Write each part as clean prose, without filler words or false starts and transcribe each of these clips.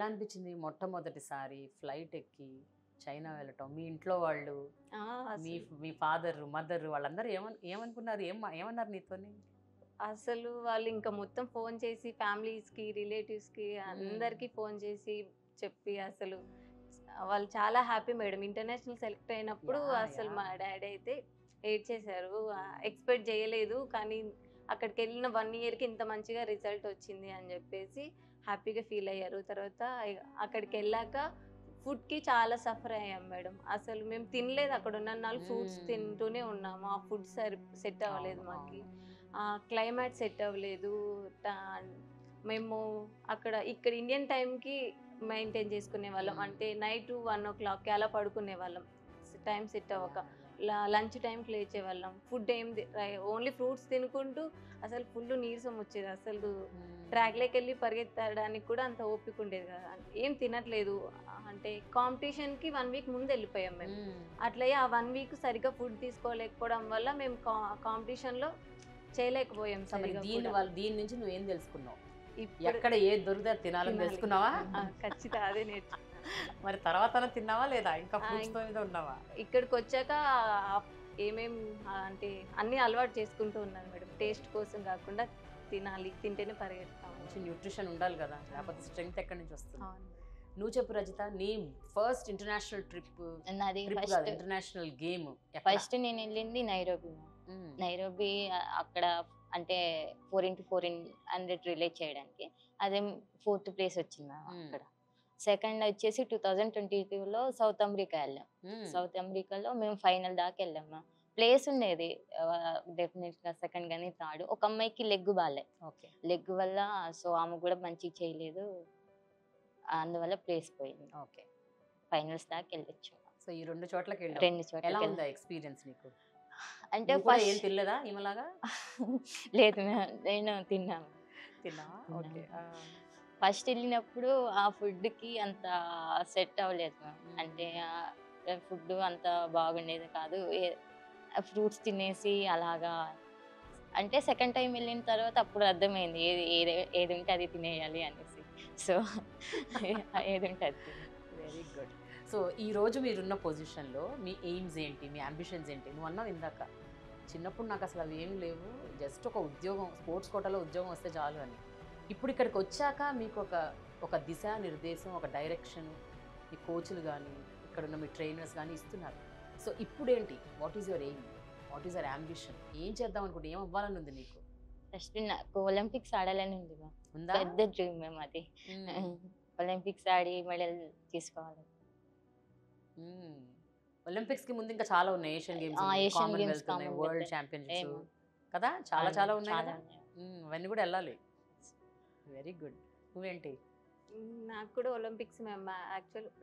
అనిపించింది మొట్టమొదటిసారి ఫ్లైట్ ఎక్కి చైనా వెళ్ళటం? మీ ఇంట్లో వాళ్ళు, ఆ! మీ అసలు మీ ఫాదర్, మదర్ వాళ్ళందరూ ఏమనుకున్నారు? ఏమన్నారు నీతోని? అసలు వాళ్ళు ఇంకా మొత్తం ఫోన్ చేసి ఫ్యామిలీస్‌కి, రిలేటివ్స్‌కి అందరికీ ఫోన్ చేసి చెప్పి అసలు వాళ్ళు చాలా హ్యాపీ మేడం. ఇంటర్నేషనల్ సెలెక్ట్ అయినప్పుడు యాహ్! అసలు మా యాహ్! డ్యాడీ అయితే ఏడ్చేశారు. ఎక్స్‌పెక్ట్ చేయలేదు. కానీ అక్కడికెళ్ళిన 1 ఇయర్‌కి ఇంత మంచిగా రిజల్ట్ వచ్చింది అని చెప్పేసి హ్యాపీగా ఫీల్ అయ్యారు. తర్వాత అక్కడికెళ్ళాక ఫుడ్‌కి చాలా సఫర్ అయ్యాం మేడం. అసలు మేము తినలేదు అక్కడ ఉన్నన్నాళ్ళు ఫ్రూట్స్ హ్మ్. తింటూనే ఉన్నాము. ఆ ఫుడ్ సెట్ అవ్వలేదు అవును. మాకి. అవును. క్లైమేట్ సెట్ అవ్వలేదు. టా మేము ఇక్కడ ఇండియన్ టైమ్‌కి మెయింటైన్ చేసుకునేవాళ్ళం. హ్మ్. అంటే నైట్ 1:00కి అలా పడుకునేవాళ్ళం. టైం సెట్ అవ్వక. యాహ్! యాహ్! లంచ్ టైమ్‌కి లేచేవాళ్ళం. ఫుడ్ ఏం ఓన్లీ ఫ్రూట్స్ తినుకుంటూ అసలు ఫుల్ నీరసం వచ్చేది. అసలు హ్మ్. ట్రాక్‌లోకెళ్ళి పరిగెత్తడానికి కూడా అంత ఓపిక ఉండేది కాదు. ఏం తినట్లేదు. అంటే కాంపిటీషన్‌కి 1 వీక్ ముందు ఎళ్ళిపోయాం మేము. హ్మ్. అట్లయ్యి ఆ 1 వీక్ సరిగ్గా ఫుడ్ తీసుకోలేకపోవడం వల్ల మేము కాంపిటీషన్‌లో చేయలేకపోయాం సో, మరి సరిగ్గా కూడా. దీని నుంచి నువ్వేం తెలుసుకున్నావు? ఇప్పుడు ఎక్కడ ఏది దొరికితే అది తినాలని తినాలి. తెలుసుకున్నావా? ఖచ్చితంగా అదే నేర్చుకున్నాను. మరి తర్వాతన తిన్నావా లేదా? ఇంకా ఆ! ఫ్రూట్స్‌తో మీద ఉన్నావా? ఇక్కడికొచ్చాక ఏమేం అంటే అన్నీ అలవాటు చేసుకుంటూ ఉన్నాను మేడం. Very taste good. కోసం గాకుండా తినాలి. తింటేనే పరిగెడతాము మంచి అని. న్యూట్రిషన్ ఉండాలి కదా! ఆ! లేకపోతే స్ట్రెంగ్త్ ఎక్కడి నుంచి వస్తుంది? అవును మేడం. నువ్వు చెప్పు రజిత. నీ ఫస్ట్ ఇంటర్నేషనల్ నాది ట్రిప్ కాదు, ఇంటర్నేషనల్ గేమ్ ఎక్కడ? ఫస్ట్ నేనెళ్ళింది నైరోబి మ్యామ్. హ్మ్. నైరోబి అక్కడ అంటే 4x400 రిలే చేయడానికి. అదే ఫోర్త్ ప్లేస్ వచ్చింది మ్యామ్ హ్మ్. అక్కడ. సెకండ్ వచ్చేసి 2022లో సౌత్ అమెరికా ఎళ్ళాం. హ్మ్. సౌత్ అమెరికాలో మేము ఫైనల్ దాకా ఎళ్ళాం మ్యామ్. ప్లేస్ ఉండేది డెఫినిట్‌గా సెకండ్ గాని, థర్డ్. ఒక అమ్మాయికి లెగ్ బాలే. ఓకే. లెగ్ వల్ల సో, ఆమె కూడా మంచిగా చేయలేదు. అందువల్ల ప్లేస్ పోయింది. ఓకే. ఫైనల్స్ దాకా ఎళ్ళొచ్చు. సో, ఈ 2 చోట్లకెళ్ళావు. 2 ఎలా చోట్లకెళ్ళాం. ఉందా ఎక్స్‌పీరియన్స్ నీకు? అంటే నువ్వు కూడా ఏం ఫస్ట్ తినలేదా ఈమెలాగా? లేదు మ్యామ్. నేను తిన్నాను. తిన్నావా? ఓకే. తిన్నాను. ఆ! ఫస్ట్ ఎళ్ళినప్పుడు ఆ ఫుడ్‌కి అంత సెట్ అవ్వలేదు మ్యామ్. అంటే హ్మ్. ఫుడ్ అంత బాగుండేది కాదు. ఫ్రూట్స్ తినేసి అలాగా అంటే సెకండ్ టైమ్ ఎళ్ళిన తర్వాత అప్పుడు అర్థమైంది. ఏదుంటే అది తినేయాలి అనేసి. సో, ఏదుంటే అది తిన్నా. Very good. సో, ఈరోజు మీరున్న పొజిషన్‌లో మీ ఎయిమ్స్ ఏంటి? మీ యాంబిషన్స్ ఏంటి? నువ్వన్నావు ఇందాక, చిన్నప్పుడు నాకసలు అవేమి లేవు. జస్ట్ ఒక ఉద్యోగం, స్పోర్ట్స్ కోటాలో ఉద్యోగం వస్తే చాలు అని. ఇప్పుడు ఇక్కడికొచ్చాక మీకొక ఒక దిశా నిర్దేశం, ఒక డైరెక్షన్ మీ కోచ్‌లు గానీ, ఇక్కడున్న మీ ట్రైనర్స్ గానీ ఇస్తున్నారు. సో, ఇప్పుడేంటి? What is your aim? What is your ambition? ఏం చేద్దాం అనుకుంటే ఏం అవ్వాలని ఉంది నీకు? ఫస్ట్ నాకు ఒలింపిక్స్ ఆడాలని ఉంది మ్యామ్. ఉందా? పెద్ద డ్రీమ్ మ్యామ్ అది. హ్మ్. ఒలింపిక్స్ ఆడి మెడల్ తీసుకోవాలి. హ్మ్. ఒలింపిక్స్‌కి ముందు ఇంకా చాలా ఉన్నాయి. ఏషియన్ గేమ్స్ ఉన్నాయి, ఏషియన్ గేమ్స్, కామన్‌వెల్త్ ఉన్నాయి, వరల్డ్ కామన్‌వెల్త్ ఛాంపియన్‌షిప్స్ ఏమో కదా! చాలా అవును. చాలా ఉన్నాయి చాలా కదా! ఉన్నాయి. అవన్నీ కూడా ఎళ్ళాలి. Very good. నువ్వేంటి? నాకు కూడా ఒలింపిక్స్ మ్యామ్.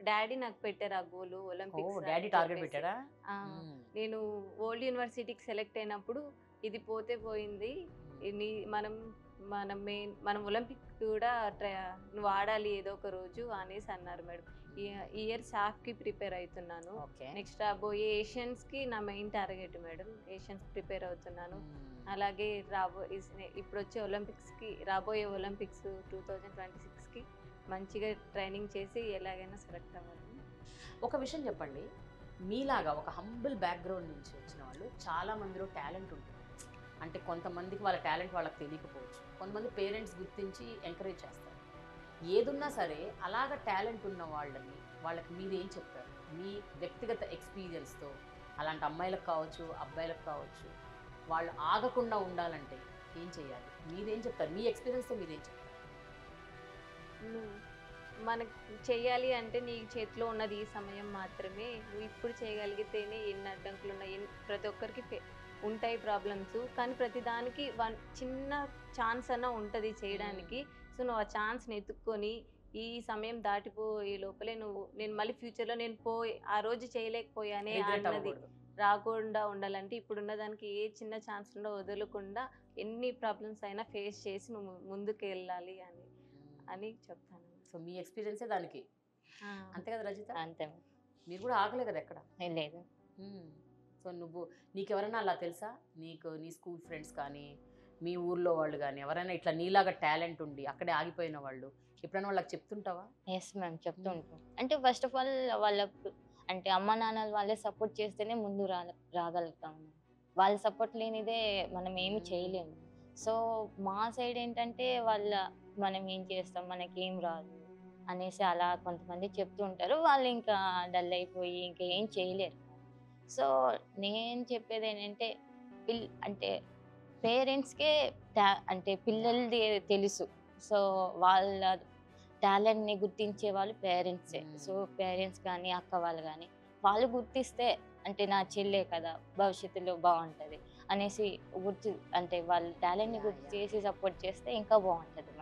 డ్యాడీ నాకు పెట్టారు ఆ గోలు ఓహ్! ఒలింపిక్స్ అని డ్యాడీ టార్గెట్ చెప్పేసి. పెట్టాడా? ఆ! హ్మ్. నేను వరల్డ్ యూనివర్సిటీకి సెలెక్ట్ అయినప్పుడు ఇది పోతే పోయింది. హ్మ్. ఇది మనం మనం ఒలింపిక్ కూడా నువ్వు ఆడాలి ఏదో ఒక రోజు అనేసి అన్నారు మేడం. ఈ ఈ ఇయర్ సాఫ్‌కి ప్రిపేర్ అయితున్నాను. ఓకే. నెక్స్ట్ రాబోయే ఏషియన్స్‌కి నా మెయిన్ టార్గెట్ మేడం. ఏషియన్స్‌కి ప్రిపేర్ అవుతున్నాను. హ్మ్. అలాగే ఇప్పుడొచ్చే రాబోయే ఒలింపిక్స్ 2026కి మంచిగా ట్రైనింగ్ చేసి ఎలాగైనా సెలెక్ట్ అవ్వాలని. ఒక విషయం చెప్పండి. మీలాగా ఒక హంబుల్ బ్యాక్‌గ్రౌండ్ నుంచి వచ్చిన వాళ్ళు చాలా మందిలో టాలెంట్ ఉంటుంది. అంటే కొంతమందికి వాళ్ళ టాలెంట్ వాళ్ళకి తెలియకపోవచ్చు. కొంతమంది పేరెంట్స్ గుర్తించి ఎంకరేజ్ చేస్తారు. ఏదున్నా సరే అలాగ టాలెంట్ ఉన్న వాళ్ళకి మీరేం చెప్తారు? మీ వ్యక్తిగత ఎక్స్‌పీరియన్స్‌తో అలాంటి అమ్మాయిలకు కావచ్చు, అబ్బాయిలకు కావచ్చు, వాళ్ళు ఆగకుండా ఉండాలంటే ఏం చేయాలి? మీరేం చెప్తారు? మీ ఎక్స్‌పీరియన్స్‌తో మీరేం చెప్తారు? నువ్వు మనకు చెయ్యాలి అంటే నీ చేతిలో ఉన్నది ఈ సమయం మాత్రమే. నువ్వు ఇప్పుడు చేయగలిగితేనే ఎన్ని అడ్డంకులున్నా ప్రతి ఒక్కరికి ఉంటాయి ప్రాబ్లమ్స్. కానీ ప్రతిదానికి చిన్న ఛాన్స్ అన్నా ఉంటది చేయడానికి. సో, నువ్వు ఆ ఛాన్స్‌ని ఎతుక్కొని ఈ సమయం దాటిపోయే లోపలే నేను మళ్ళీ ఫ్యూచర్‌లో ఆ రోజు చేయలేకపోయానే రిగ్రెట్ అన్నది అవ్వకూడదు. రాకుండా ఉండాలంటే ఇప్పుడున్న దానికి ఏ చిన్న ఛాన్స్ ఉన్నా వదలకుండా ఎన్ని ప్రాబ్లమ్స్ అయినా ఫేస్ చేసి నువ్వు ముందుకెళ్ళాలి అని చెప్తాను. సో, మీ ఎక్స్‌పీరియన్సే దానికి. ఆ! అంతే కదా రజిత? అంతే. మీరు కూడా ఆగలే కదా ఎక్కడ? లేదు. హ్మ్. సో, నీకెవరన్నా అలా తెలుసా? నీ స్కూల్ ఫ్రెండ్స్ కానీ, మీ ఊర్లో వాళ్ళు కానీ ఎవరైనా ఇట్లా నీలాగా టాలెంట్ ఉండి అక్కడే ఆగిపోయిన వాళ్ళు ఎప్పుడైనా వాళ్ళకి చెప్తుంటావా? ఎస్ మ్యామ్, చెప్తూ ఉంటాం. అంటే ఫస్ట్ ఆఫ్ ఆల్ వాళ్ళ అంటే అమ్మ నాన్నలు వాళ్ళే సపోర్ట్ చేస్తేనే ముందు రాగలుగుతాం. వాళ్ళ సపోర్ట్ లేనిదే మనం ఏమి చేయలేము. సో మా సైడ్ ఏంటంటే మనం ఏం చేస్తాం, మనకేం రాదు అనేసి అలా కొంతమంది చెప్తూ ఉంటారు. వాళ్ళు ఇంకా డల్ అయిపోయి ఇంకా ఏం చేయలేరు. సో నేను చెప్పేది ఏంటంటే అంటే పేరెంట్స్కే అంటే పిల్లలది తెలుసు. సో వాళ్ళ టాలెంట్ని గుర్తించే వాళ్ళు పేరెంట్సే. సో పేరెంట్స్ కానీ అక్క వాళ్ళు కానీ వాళ్ళు గుర్తిస్తే అంటే నా చెల్లే కదా భవిష్యత్తులో బాగుంటుంది అనేసి అంటే వాళ్ళ టాలెంట్ని గుర్తు చేసి సపోర్ట్ చేస్తే ఇంకా బాగుంటుంది.